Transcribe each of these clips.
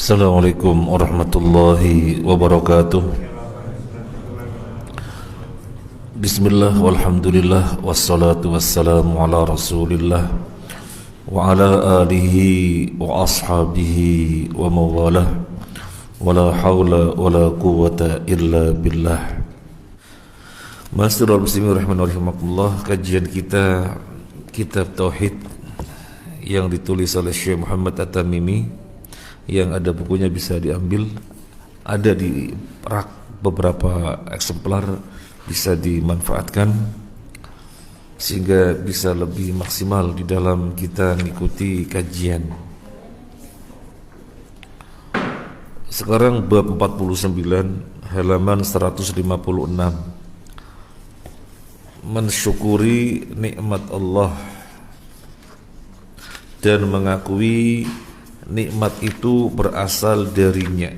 Assalamualaikum warahmatullahi wabarakatuh. Bismillah walhamdulillah wassalatu wassalamu ala rasulillah wa ala alihi wa ashabihi wa mawalah wa la hawla wa la quwwata illa billah. Masyiral muslimin rahimakumullah, kajian kita kitab tauhid yang ditulis oleh Syekh Muhammad At-Tamimi, yang ada bukunya bisa diambil, ada di rak beberapa eksemplar, bisa dimanfaatkan sehingga bisa lebih maksimal di dalam kita mengikuti kajian. Sekarang bab 49 halaman 156, mensyukuri nikmat Allah dan mengakui nikmat itu berasal darinya.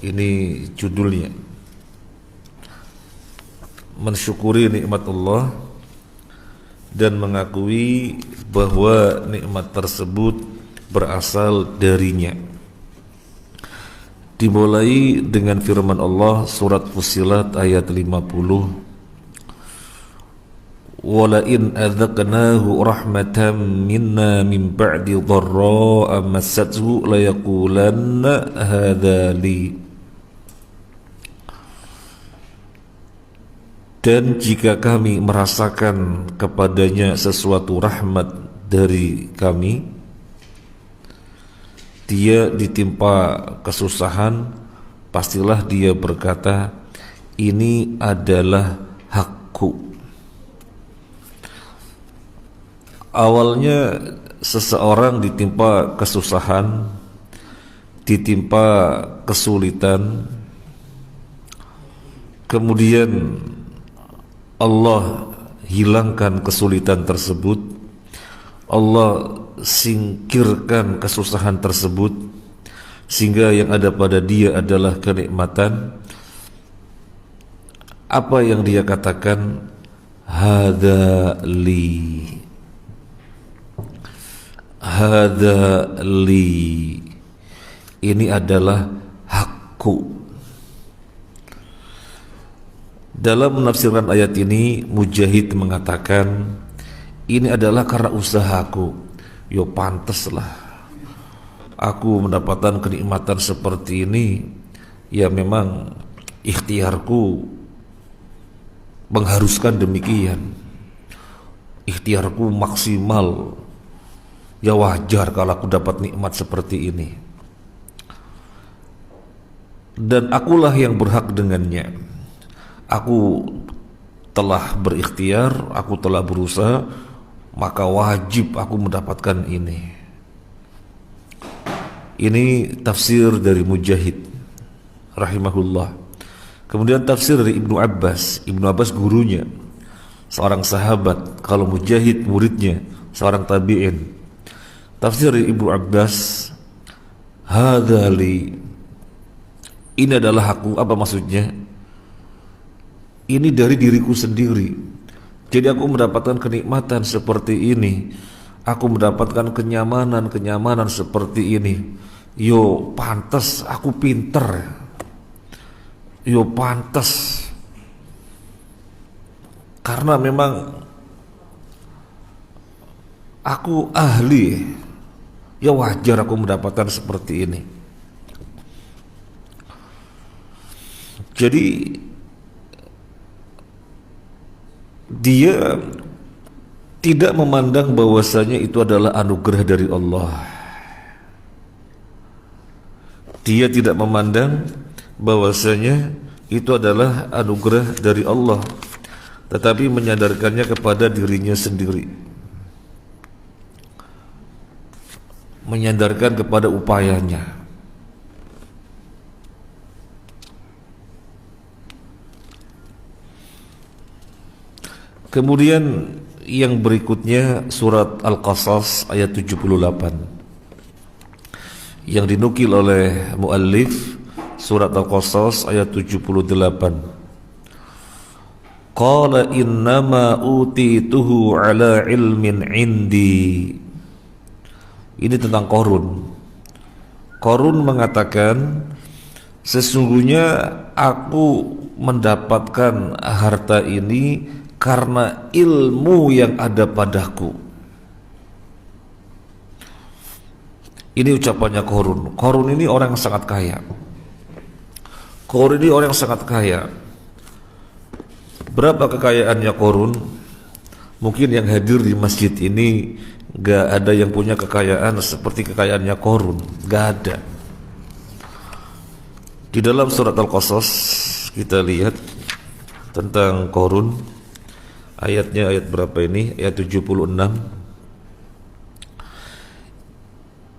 Ini judulnya, mensyukuri nikmat Allah dan mengakui bahwa nikmat tersebut berasal darinya. Dimulai dengan firman Allah surat Fussilat ayat 50, walain adzaqnahu rahmatan minna min ba'di dharra'a massathu layaqulanna hadza li. Dan jika kami merasakan kepadanya sesuatu rahmat dari kami, dia ditimpa kesusahan, pastilah dia berkata, ini adalah hakku. Awalnya seseorang ditimpa kesusahan, ditimpa kesulitan, kemudian Allah hilangkan kesulitan tersebut, Allah singkirkan kesusahan tersebut, sehingga yang ada pada dia adalah kenikmatan. Apa yang dia katakan? Hadza li, hadza li, ini adalah hakku. Dalam menafsirkan ayat ini, Mujahid mengatakan, ini adalah karena usahaku. Yo pantaslah aku mendapatkan kenikmatan seperti ini. Ya memang ikhtiarku mengharuskan demikian. Ikhtiarku maksimal. Ya wajar kalau aku dapat nikmat seperti ini. Dan akulah yang berhak dengannya. Aku telah berikhtiar, aku telah berusaha, maka wajib aku mendapatkan ini. Ini tafsir dari Mujahid rahimahullah. Kemudian tafsir dari Ibnu Abbas. Ibnu Abbas gurunya, seorang sahabat. Kalau Mujahid muridnya, seorang tabi'in. Tafsir dari Ibnu Abbas, hadza li, ini adalah hakku. Apa maksudnya? Ini dari diriku sendiri. Jadi aku mendapatkan kenikmatan seperti ini, aku mendapatkan kenyamanan seperti ini. Yo pantas aku pinter, yo pantas karena memang aku ahli. Ya wajar aku mendapatkan seperti ini. Jadi dia tidak memandang bahwasanya itu adalah anugerah dari Allah. Dia tidak memandang bahwasanya itu adalah anugerah dari Allah, tetapi menyadarkannya kepada dirinya sendiri, menyadarkan kepada upayanya. Kemudian yang berikutnya surat Al-Qasas ayat 78 yang dinukil oleh muallif, surat Al-Qasas ayat 78. Qala innama utituhu ala ilmin indi. Ini tentang Qarun. Qarun mengatakan, sesungguhnya aku mendapatkan harta ini karena ilmu yang ada padaku. Ini ucapannya Qarun. Qarun ini orang yang sangat kaya. Qarun ini orang yang sangat kaya. Berapa kekayaannya Qarun? Mungkin yang hadir di masjid ini gak ada yang punya kekayaan seperti kekayaannya Qarun. Gak ada. Di dalam surat Al-Qasas kita lihat tentang Qarun. Ayatnya ayat berapa ini? Ayat 76.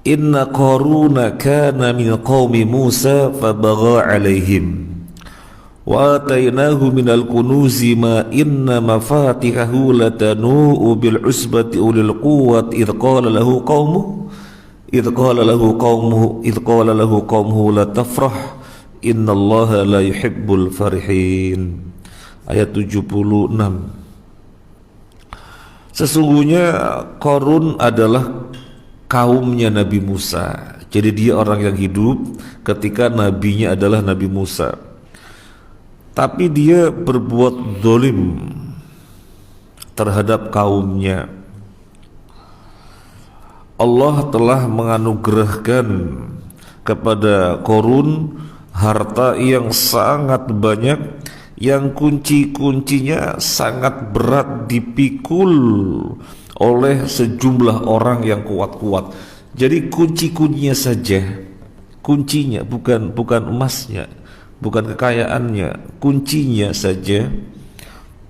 Inna Qaruna kana min qaumi Musa fabagha alaihim wa atainahu minal kunuzi ma inna mafatihahu latanu'u bil usbati ulil quwwati idh qala lahu qaumuhu la tafrah innallaha la yuhibbul farihin. Ayat 76. Sesungguhnya Qarun adalah kaumnya Nabi Musa. Jadi dia orang yang hidup ketika nabinya adalah Nabi Musa. Tapi dia berbuat zalim terhadap kaumnya. Allah telah menganugerahkan kepada Qarun harta yang sangat banyak, yang kunci-kuncinya sangat berat dipikul oleh sejumlah orang yang kuat-kuat. Jadi kunci-kuncinya saja, kuncinya bukan emasnya, bukan kekayaannya, kuncinya saja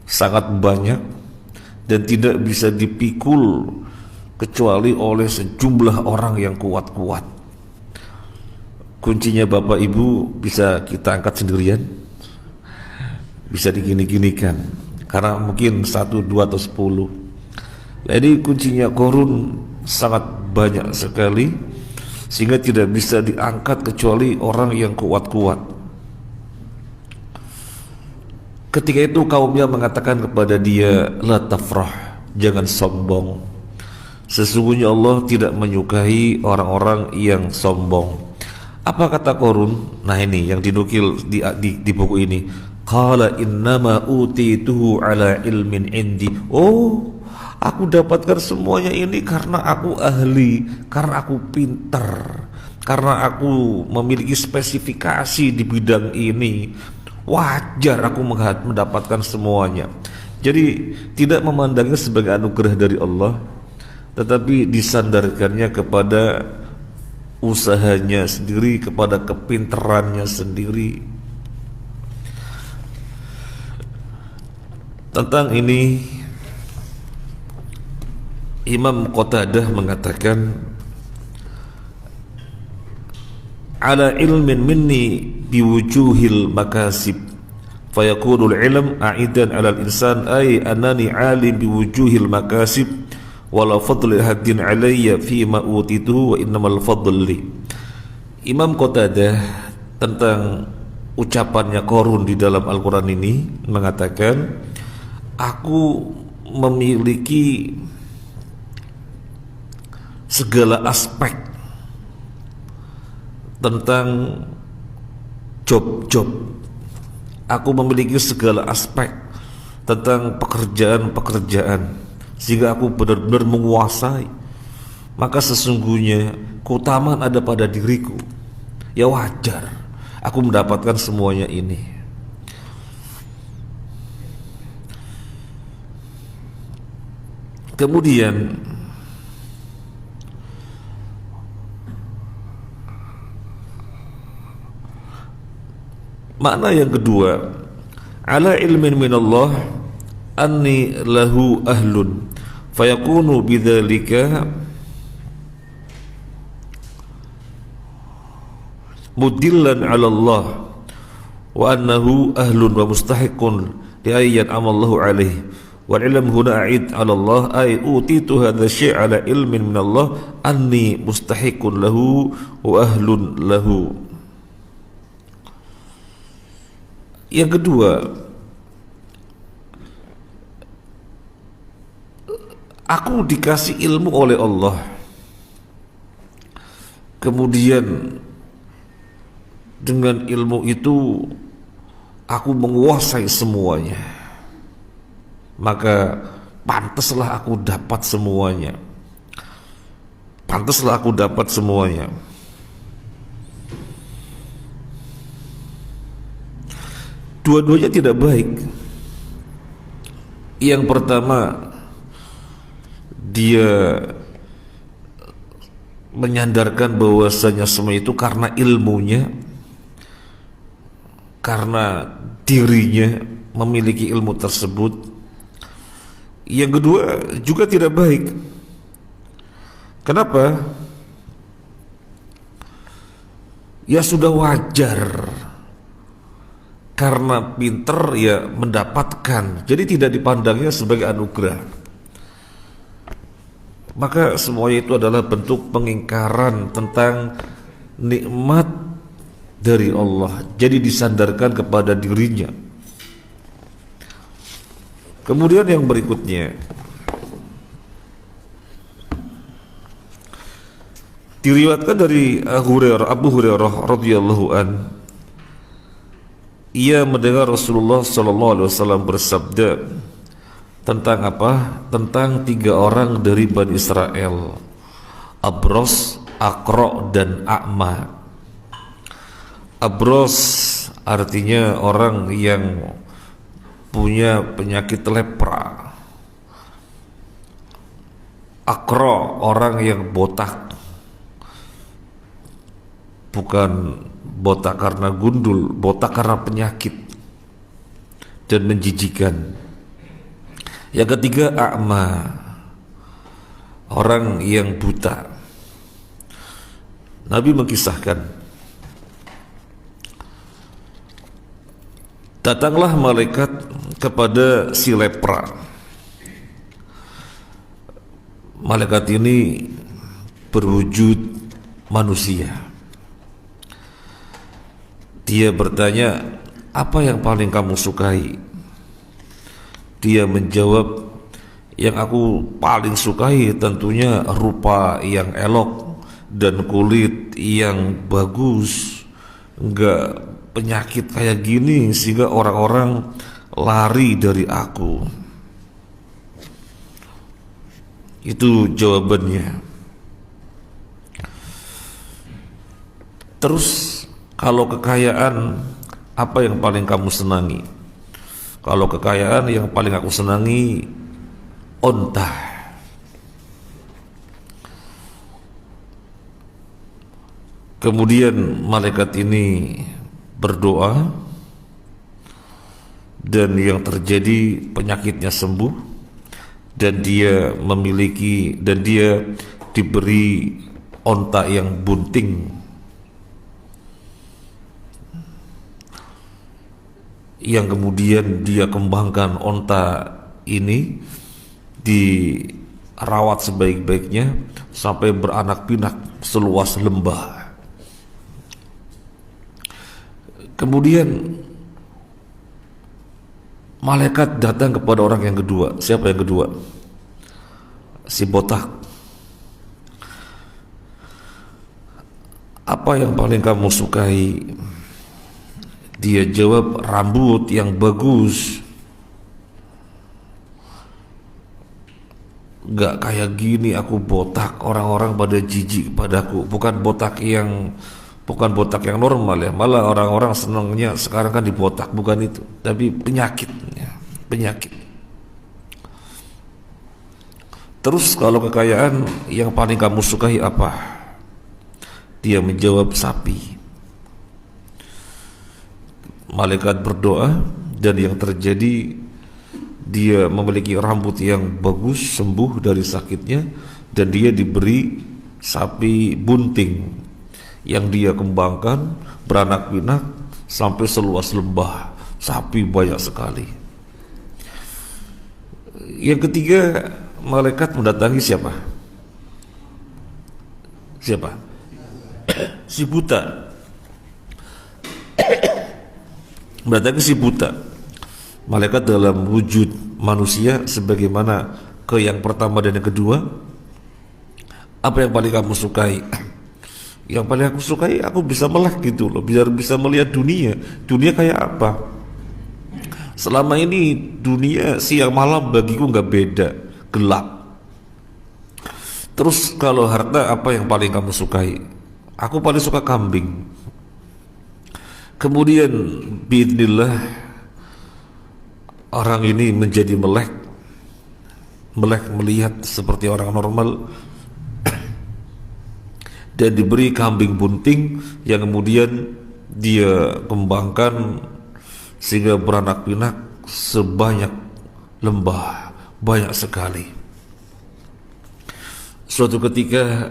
sangat banyak dan tidak bisa dipikul kecuali oleh sejumlah orang yang kuat-kuat. Kuncinya Bapak Ibu bisa kita angkat sendirian, bisa digini-ginikan, karena mungkin 1, 2 atau 10. Jadi kuncinya Qarun sangat banyak sekali, sehingga tidak bisa diangkat kecuali orang yang kuat-kuat. Ketika itu kaumnya mengatakan kepada dia, la tafrah, jangan sombong. Sesungguhnya Allah tidak menyukai orang-orang yang sombong. Apa kata Qarun? Nah ini yang dinukil di buku ini. Qala innama utituhu ala ilmin indi. Oh, aku dapatkan semuanya ini karena aku ahli, karena aku pintar, karena aku memiliki spesifikasi di bidang ini. Wajar aku mendapatkan semuanya. Jadi tidak memandangnya sebagai anugerah dari Allah, tetapi disandarkannya kepada usahanya sendiri, kepada kepintarannya sendiri. Tentang ini Imam Qatadah mengatakan, ala ilmin minni biwujuhil makasib fayakunul ilm a'idan ala al-insan ay anani alim biwujuhil makasib wala fadli haddin alayya fima utitu wa innamal fadli. Imam Qatadah tentang ucapannya Qarun di dalam Al-Quran ini mengatakan, aku memiliki segala aspek tentang job-job. Aku memiliki segala aspek tentang pekerjaan-pekerjaan, sehingga aku benar-benar menguasai. Maka sesungguhnya keutamaan ada pada diriku. Ya wajar aku mendapatkan semuanya ini. Kemudian makna yang kedua, ala ilmin minallah anni lahu ahlun fayakunu bidzalika mudillan ala Allah wa annahu ahlun wa mustahiqun li ayyan amallahu alaihi wal ilm huna a'id ala Allah ay utitu hadha syai' ala ilmin minallah anni mustahiqun lahu wa ahlun lahu. Yang kedua, aku dikasih ilmu oleh Allah kemudian dengan ilmu itu aku menguasai semuanya, maka pantaslah aku dapat semuanya. Pantaslah aku dapat semuanya. Dua-duanya tidak baik. Yang pertama, dia menyandarkan bahwasanya semua itu karena ilmunya, karena dirinya memiliki ilmu tersebut. Yang kedua juga tidak baik. Kenapa? Ya sudah wajar, karena pinter ya mendapatkan, jadi tidak dipandangnya sebagai anugerah. Maka semuanya itu adalah bentuk pengingkaran tentang nikmat dari Allah, jadi disandarkan kepada dirinya. Kemudian yang berikutnya, diriwayatkan dari Abu Hurairah radhiyallahu an, ia mendengar Rasulullah sallallahu alaihi wasallam bersabda tentang apa? Tentang 3 orang dari Bani Israel, Abros, Aqra, dan A'ma. Abros artinya orang yang punya penyakit lepra. Aqra orang yang botak, bukan botak karena gundul, botak karena penyakit dan menjijikan. Yang ketiga A'ma, orang yang buta. Nabi mengisahkan, datanglah malaikat kepada si lepra. Malaikat ini berwujud manusia. Dia bertanya, apa yang paling kamu sukai? Dia menjawab, yang aku paling sukai tentunya rupa yang elok dan kulit yang bagus, enggak penyakit kayak gini sehingga orang-orang lari dari aku. Itu jawabannya. Terus kalau kekayaan, apa yang paling kamu senangi? Kalau kekayaan, yang paling aku senangi onta. Kemudian malaikat ini berdoa, dan yang terjadi penyakitnya sembuh, dan dia memiliki, dan dia diberi onta yang bunting, yang kemudian dia kembangkan onta ini, dirawat sebaik-baiknya sampai beranak pinak seluas lembah. Kemudian malaikat datang kepada orang yang kedua. Siapa yang kedua? Si botak. Apa yang paling kamu sukai? Dia jawab, rambut yang bagus. Gak kayak gini aku botak, orang-orang pada jijik padaku. Bukan botak yang normal ya, malah orang-orang senangnya sekarang kan dibotak, bukan itu, tapi penyakit ya, penyakit. Terus kalau kekayaan, yang paling kamu sukai apa? Dia menjawab, sapi. Malaikat berdoa, dan yang terjadi, dia memiliki rambut yang bagus, sembuh dari sakitnya, dan dia diberi sapi bunting yang dia kembangkan, beranak pinak sampai seluas lembah. Sapi banyak sekali. Yang ketiga, malaikat mendatangi siapa? Siapa? Si buta. Mendatangi si buta. Malaikat dalam wujud manusia sebagaimana ke yang pertama dan yang kedua. Apa yang paling kamu sukai? Yang paling aku sukai, aku bisa melek gitu loh, biar bisa melihat dunia kayak apa. Selama ini dunia siang malam bagiku nggak beda, gelap. Terus kalau harta, apa yang paling kamu sukai? Aku paling suka kambing. Kemudian biidznillah orang ini menjadi melek melihat seperti orang normal dan diberi kambing bunting yang kemudian dia kembangkan sehingga beranak pinak sebanyak lembah, banyak sekali. Suatu ketika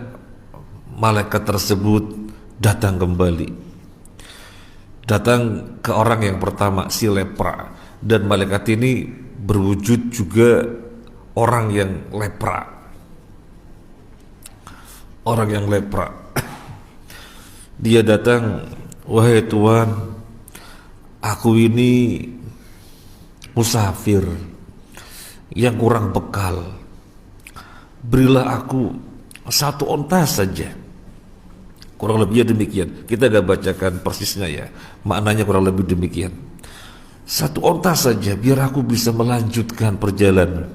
malaikat tersebut datang kembali, datang ke orang yang pertama, si lepra, dan malaikat ini berwujud juga orang yang lepra. Orang yang lepra. Dia datang, wahai Tuhan, aku ini musafir yang kurang bekal. Berilah aku satu onta saja. Kurang lebihnya demikian. Kita gak bacakan persisnya ya, maknanya kurang lebih demikian. Satu onta saja biar aku bisa melanjutkan perjalanan.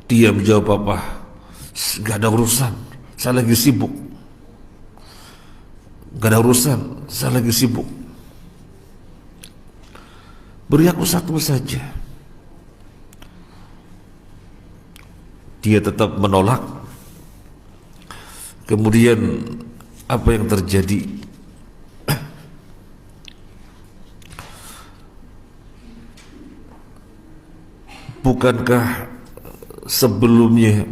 Dia menjawab, apa? Gak ada urusan, saya lagi sibuk. Gak ada urusan, saya lagi sibuk. Beri aku satu saja. Dia tetap menolak. Kemudian apa yang terjadi? Bukankah sebelumnya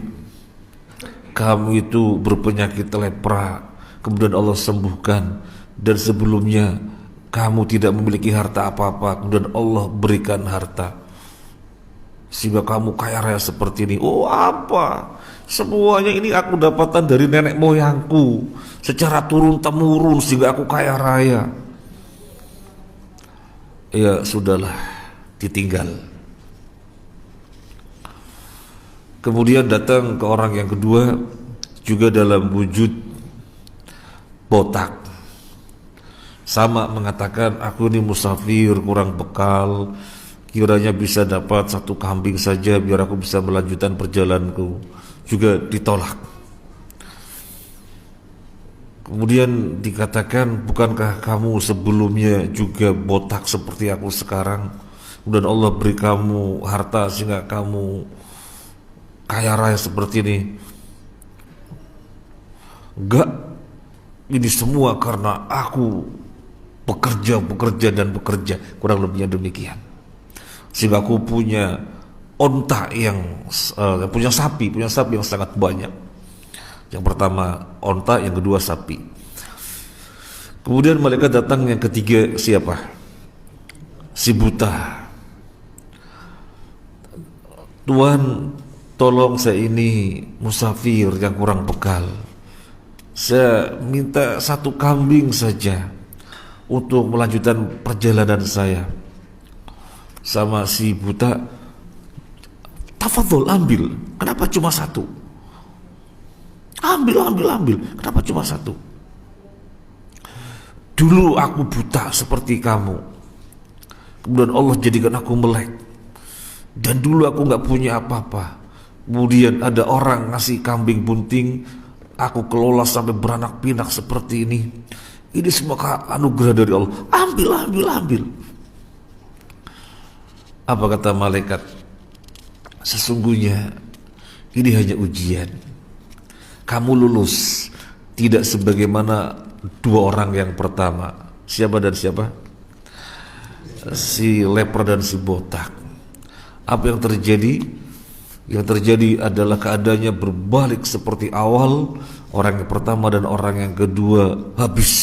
kamu itu berpenyakit lepra, kemudian Allah sembuhkan, dan sebelumnya kamu tidak memiliki harta apa-apa, kemudian Allah berikan harta sehingga kamu kaya raya seperti ini? Oh, apa? Semuanya ini aku dapatkan dari nenek moyangku secara turun temurun sehingga aku kaya raya. Ya sudahlah, ditinggal. Kemudian datang ke orang yang kedua, juga dalam wujud botak, sama mengatakan, aku ini musafir kurang bekal, kiranya bisa dapat satu kambing saja biar aku bisa melanjutkan perjalananku. Juga ditolak. Kemudian dikatakan, bukankah kamu sebelumnya juga botak seperti aku sekarang, kemudian Allah beri kamu harta sehingga kamu kaya raya seperti ini? Enggak, ini semua karena aku bekerja dan bekerja, kurang lebihnya demikian, sehingga aku punya onta yang punya sapi yang sangat banyak. Yang pertama onta, yang kedua sapi. Kemudian malaikat datang yang ketiga, siapa? Si buta. Tuhan, tolong saya ini musafir yang kurang bekal, saya minta satu kambing saja untuk melanjutkan perjalanan saya. Sama si buta, tafadhol, ambil. Kenapa cuma satu? Ambil. Kenapa cuma satu? Dulu aku buta seperti kamu, kemudian Allah jadikan aku melek. Dan dulu aku gak punya apa-apa, kemudian ada orang ngasih kambing bunting, aku kelola sampai beranak pinak seperti ini. Ini semua anugerah dari Allah. Ambil. Apa kata malaikat? Sesungguhnya ini hanya ujian. Kamu lulus, tidak sebagaimana dua orang yang pertama. Siapa dan siapa? Si lepra dan si botak. Apa yang terjadi? Yang terjadi adalah keadaannya berbalik seperti awal. Orang yang pertama dan orang yang kedua habis.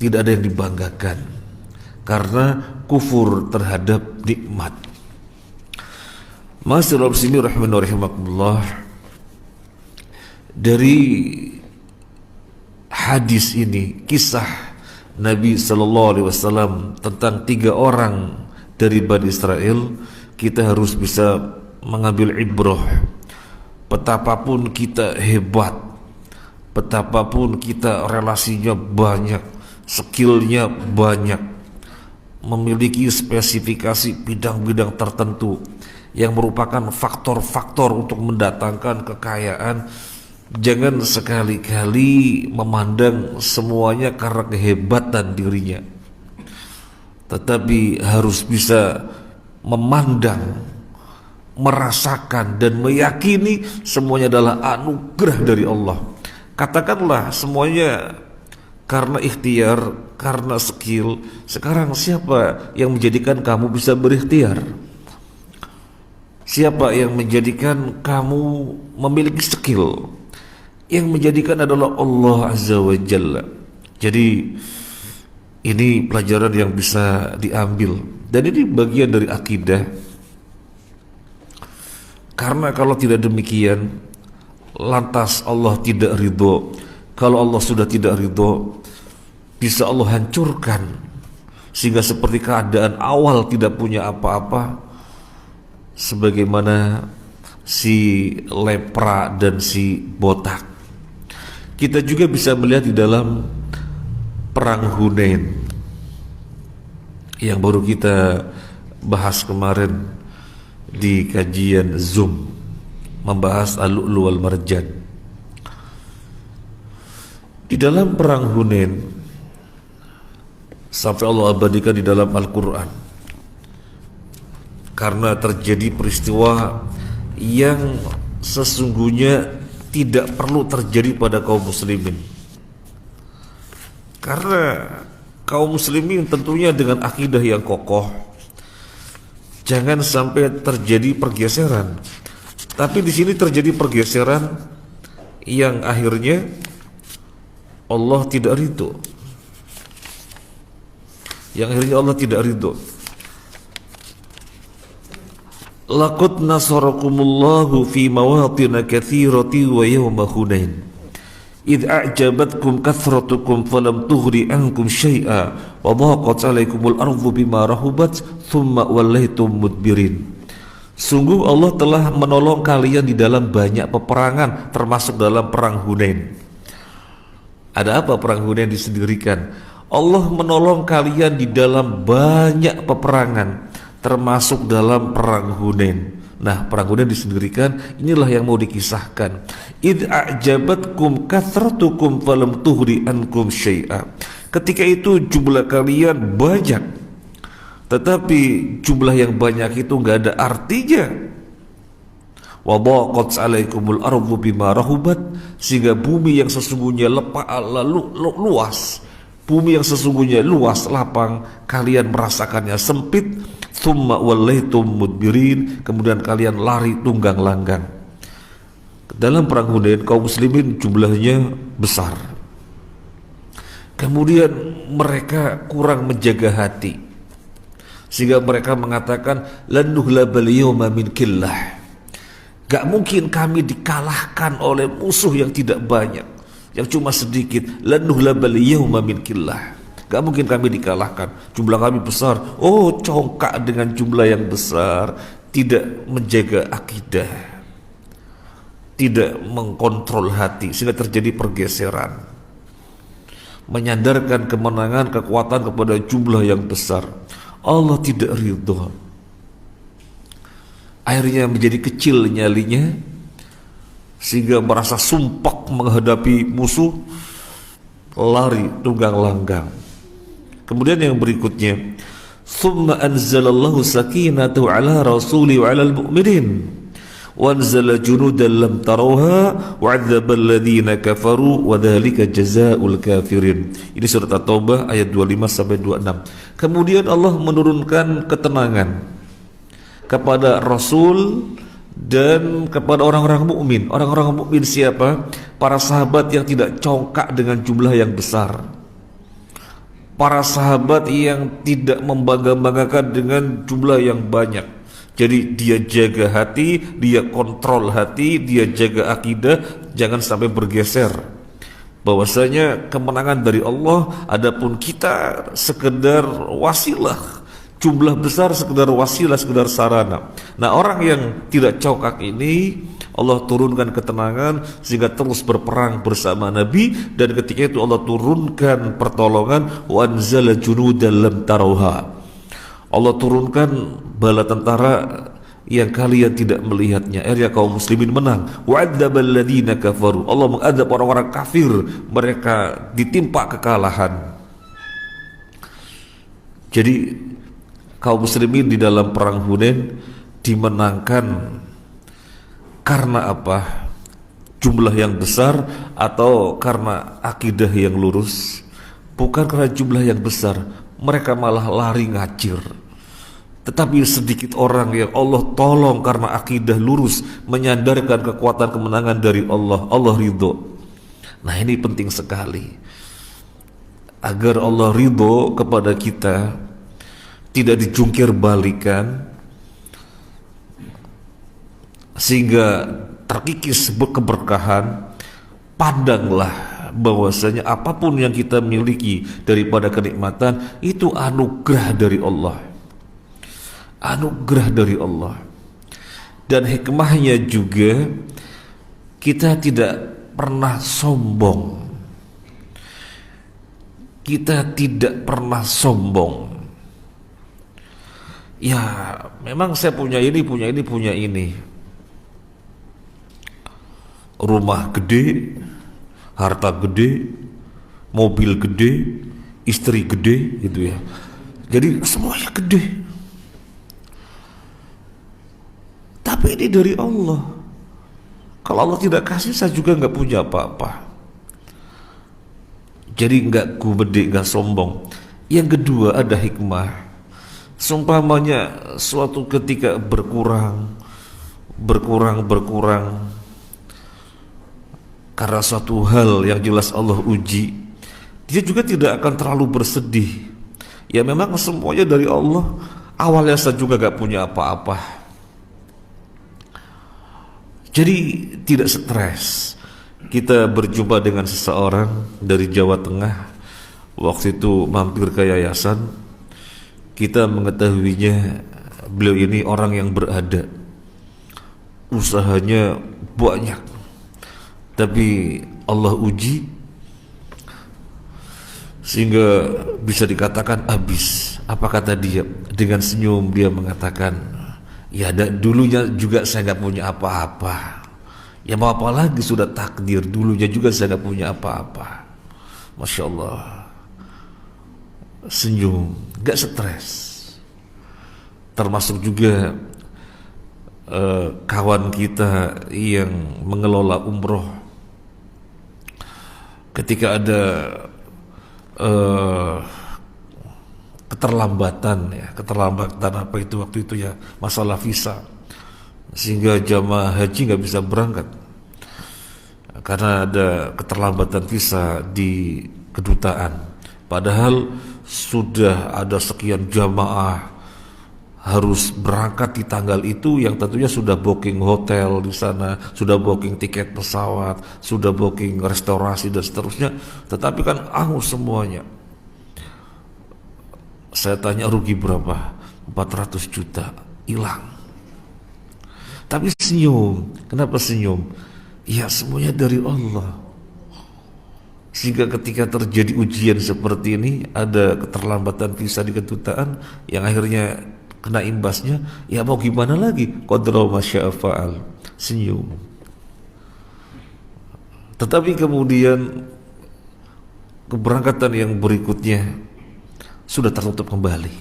Tidak ada yang dibanggakan karena kufur terhadap nikmat. Masyaallah sini rahimakumullah. Dari hadis ini, kisah Nabi sallallahu alaihi wasallam tentang 3 orang dari Bani Israel, kita harus bisa mengambil ibrah betapapun kita hebat, betapapun kita relasinya banyak, skillnya banyak, memiliki spesifikasi bidang-bidang tertentu yang merupakan faktor-faktor untuk mendatangkan kekayaan, jangan sekali-kali memandang semuanya karena kehebatan dirinya, tetapi harus bisa memandang, merasakan dan meyakini semuanya adalah anugerah dari Allah. Katakanlah semuanya karena ikhtiar, karena skill. Sekarang siapa yang menjadikan kamu bisa berikhtiar? Siapa yang menjadikan kamu memiliki skill? Yang menjadikan adalah Allah Azza wa Jalla. Jadi ini pelajaran yang bisa diambil, dan ini bagian dari akidah. Karena kalau tidak demikian, lantas Allah tidak ridho. Kalau Allah sudah tidak ridho, bisa Allah hancurkan, sehingga seperti keadaan awal tidak punya apa-apa, sebagaimana si lepra dan si botak. Kita juga bisa melihat di dalam Perang Hunain yang baru kita bahas kemarin di kajian Zoom, membahas Al-Lu'lu' wal Marjan. Di dalam Perang Hunain, sampai Allah abadikan di dalam Al-Quran, karena terjadi peristiwa yang sesungguhnya tidak perlu terjadi pada kaum muslimin. Karena kaum muslimin tentunya dengan akidah yang kokoh, jangan sampai terjadi pergeseran. Tapi di sini terjadi pergeseran yang akhirnya Allah tidak ridho. Yang akhirnya Allah tidak ridho. Laqad nasarakumullahu fi mawatin katsiratin wa yawma Hunain idh a'jabatkum kathratukum falam tughni ankum syai'a wa dhaqat 'alaikumul ardu bima rahubat thumma wallaytum mudbirin. Sungguh Allah telah menolong kalian di dalam banyak peperangan, termasuk dalam perang Hunain. Ada apa perang Hunain disendirikan? Allah menolong kalian di dalam banyak peperangan, termasuk dalam perang Hunain. Nah, perang Hunain disendirikan, inilah yang mau dikisahkan. Idh a'jabatkum kathratukum falam tughni ankum syai'a. Ketika itu jumlah kalian banyak, tetapi jumlah yang banyak itu enggak ada artinya. Wa dhaqat 'alaikumul ardu bima rahubat, sehingga bumi yang sesungguhnya luas, bumi yang sesungguhnya luas lapang, kalian merasakannya sempit. Thumma wallaytum mudbirin, kemudian kalian lari tunggang langgang. Dalam perang Hunain kaum muslimin jumlahnya besar, kemudian mereka kurang menjaga hati, sehingga mereka mengatakan lan nuhlabal yawma min killah. Gak mungkin kami dikalahkan oleh musuh yang tidak banyak, yang cuma sedikit. Lan nuhlabal yawma min killah. Gak mungkin kami dikalahkan, jumlah kami besar. Oh, congkak dengan jumlah yang besar, tidak menjaga akidah, tidak mengkontrol hati, sehingga terjadi pergeseran, menyandarkan kemenangan, kekuatan kepada jumlah yang besar. Allah tidak ridho, akhirnya menjadi kecil nyalinya, sehingga merasa sumpah menghadapi musuh, lari tunggang langgang. Kemudian yang berikutnya, thumma anzalallahu sakinatahu ala rasuli wa ala al-mu'minin wa anzala junudan lam tarawha wa 'adzaba alladhina kafaru wa dhalika jazaa'ul kafirin. Ini surat At-Taubah ayat 25 sampai 26. Kemudian Allah menurunkan ketenangan kepada Rasul dan kepada orang-orang mukmin. Orang-orang mukmin siapa? Para sahabat yang tidak congkak dengan jumlah yang besar, para sahabat yang tidak membangga-banggakan dengan jumlah yang banyak. Jadi dia jaga hati, dia kontrol hati, dia jaga akidah, jangan sampai bergeser. Bahwasanya kemenangan dari Allah, adapun kita sekedar wasilah, jumlah besar sekedar wasilah, sekedar sarana. Nah, orang yang tidak congkak ini Allah turunkan ketenangan sehingga terus berperang bersama Nabi, dan ketika itu Allah turunkan pertolongan, wa anzala junudan lam tarauha. Allah turunkan bala tentara yang kalian tidak melihatnya. Akhirnya kaum muslimin menang. Wa'adzabal ladzina kafaru. Allah mengadab orang-orang kafir, mereka ditimpa kekalahan. Jadi kaum muslimin di dalam perang Hunain dimenangkan karena apa? Jumlah yang besar atau karena akidah yang lurus? Bukan karena jumlah yang besar, mereka malah lari ngacir. Tetapi sedikit orang yang Allah tolong karena akidah lurus, menyandarkan kekuatan kemenangan dari Allah. Allah ridho. Nah, ini penting sekali, agar Allah ridho kepada kita, tidak dijungkir balikan sehingga terkikis keberkahan. Pandanglah bahwasanya apapun yang kita miliki daripada kenikmatan itu anugerah dari Allah. Anugerah dari Allah. Dan hikmahnya juga, kita tidak pernah sombong. Kita tidak pernah sombong. Ya, memang saya punya ini, punya ini, punya ini. Rumah gede, harta gede, mobil gede, istri gede, gitu ya. Jadi semuanya gede. Tapi ini dari Allah. Kalau Allah tidak kasih, saya juga nggak punya apa-apa. Jadi nggak gubede, nggak sombong. Yang kedua, ada hikmah. Seumpamanya suatu ketika berkurang karena suatu hal yang jelas Allah uji, dia juga tidak akan terlalu bersedih. Ya memang semuanya dari Allah. Awalnya saya juga nggak punya apa-apa. Jadi tidak stres. Kita berjumpa dengan seseorang dari Jawa Tengah. Waktu itu mampir ke yayasan. Kita mengetahuinya, beliau ini orang yang berada. Usahanya banyak. Tapi Allah uji sehingga bisa dikatakan habis. Apa kata dia? Dengan senyum dia mengatakan, ya dulunya juga saya nggak punya apa-apa. Ya mau apa lagi, sudah takdir. Dulunya juga saya nggak punya apa-apa. Masya Allah. Senyum, nggak stres. Termasuk juga kawan kita yang mengelola umroh. Ketika ada keterlambatan apa itu waktu itu ya, masalah visa, sehingga jamaah haji nggak bisa berangkat karena ada keterlambatan visa di kedutaan. Padahal sudah ada sekian jamaah harus berangkat di tanggal itu, yang tentunya sudah booking hotel di sana, sudah booking tiket pesawat, sudah booking restorasi dan seterusnya. Tetapi kan angus semuanya. Saya tanya rugi berapa? 400 juta hilang. Tapi senyum. Kenapa senyum? Ya semuanya dari Allah. Sehingga ketika terjadi ujian seperti ini, ada keterlambatan visa di kedutaan yang akhirnya kena imbasnya, ya mau gimana lagi? Qadra ma syaa fa'al. Senyum. Tetapi kemudian keberangkatan yang berikutnya sudah tertutup kembali,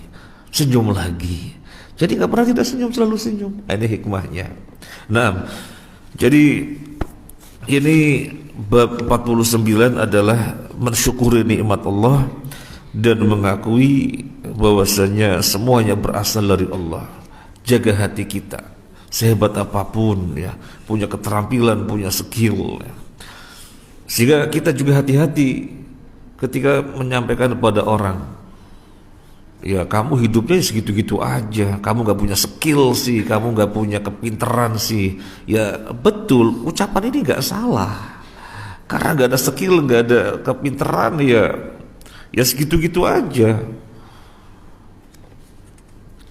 senyum lagi. Jadi nggak pernah tidak senyum, selalu senyum. Ini hikmahnya. Nah, jadi ini bab 49 adalah mensyukuri nikmat Allah dan mengakui bahwasanya semuanya berasal dari Allah. Jaga hati kita, sehebat apapun ya, punya keterampilan, punya skill ya. Sehingga kita juga hati-hati ketika menyampaikan kepada orang, ya kamu hidupnya segitu-gitu aja, kamu gak punya skill sih, kamu gak punya kepinteran sih. Ya betul, ucapan ini gak salah. Karena gak ada skill, gak ada kepinteran, ya segitu-gitu aja,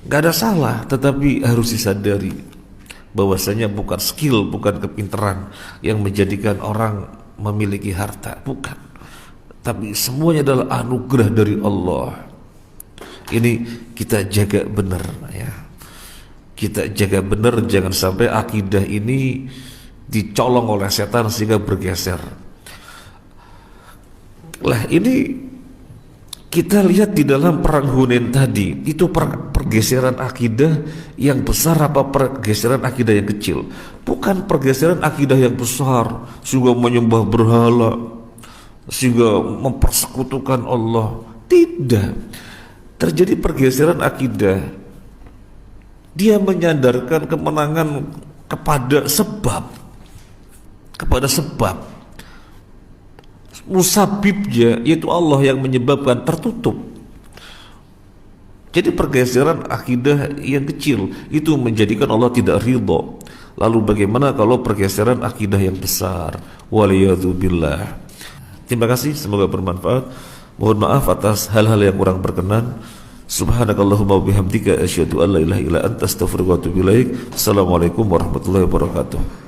gak ada salah. Tetapi harus disadari bahwasanya bukan skill, bukan kepintaran yang menjadikan orang memiliki harta, bukan, tapi semuanya adalah anugerah dari Allah. Ini kita jaga benar ya, kita jaga benar, jangan sampai akidah ini dicolong oleh setan sehingga bergeser. Lah ini kita lihat di dalam perang Hunain tadi, itu pergeseran akidah yang besar apa pergeseran akidah yang kecil? Bukan pergeseran akidah yang besar sehingga menyembah berhala, sehingga mempersekutukan Allah. Tidak. Terjadi pergeseran akidah. Dia menyandarkan kemenangan kepada sebab. Kepada sebab. Musabibnya yaitu Allah yang menyebabkan, tertutup. Jadi pergeseran akidah yang kecil itu menjadikan Allah tidak ridho. Lalu bagaimana kalau pergeseran akidah yang besar? Waliyadzubillah. Terima kasih, semoga bermanfaat. Mohon maaf atas hal-hal yang kurang berkenan. Subhanakallahumma wabihamdika asyhadu an la ilaha illa anta astaghfiruka wa atubu ilaik. Assalamualaikum warahmatullahi wabarakatuh.